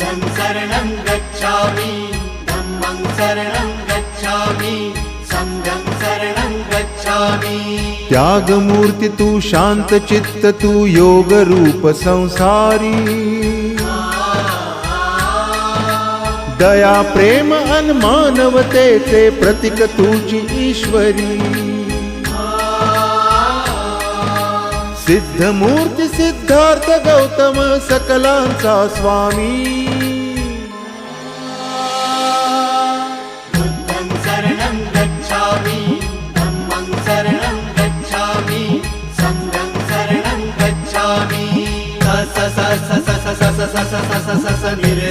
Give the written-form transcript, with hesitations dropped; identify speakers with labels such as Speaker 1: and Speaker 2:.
Speaker 1: बुद्धं शरणं गच्छामि धम्मं शरणं गच्छामि संघं शरणं गच्छामि।
Speaker 2: त्याग मूर्ति तू शांत चित्त तू योग रूप संसारी दया प्रेम अन मानवतेचे प्रतीक तुझी ईश्वरी सिद्ध मूर्ति सिद्धार्थ गौतम सकलांचा स्वामी
Speaker 1: बुद्धं शरणं गच्छामि धम्मं शरणं गच्छामि संघं शरणं गच्छामि। स स स स स स स स स स स स नि रे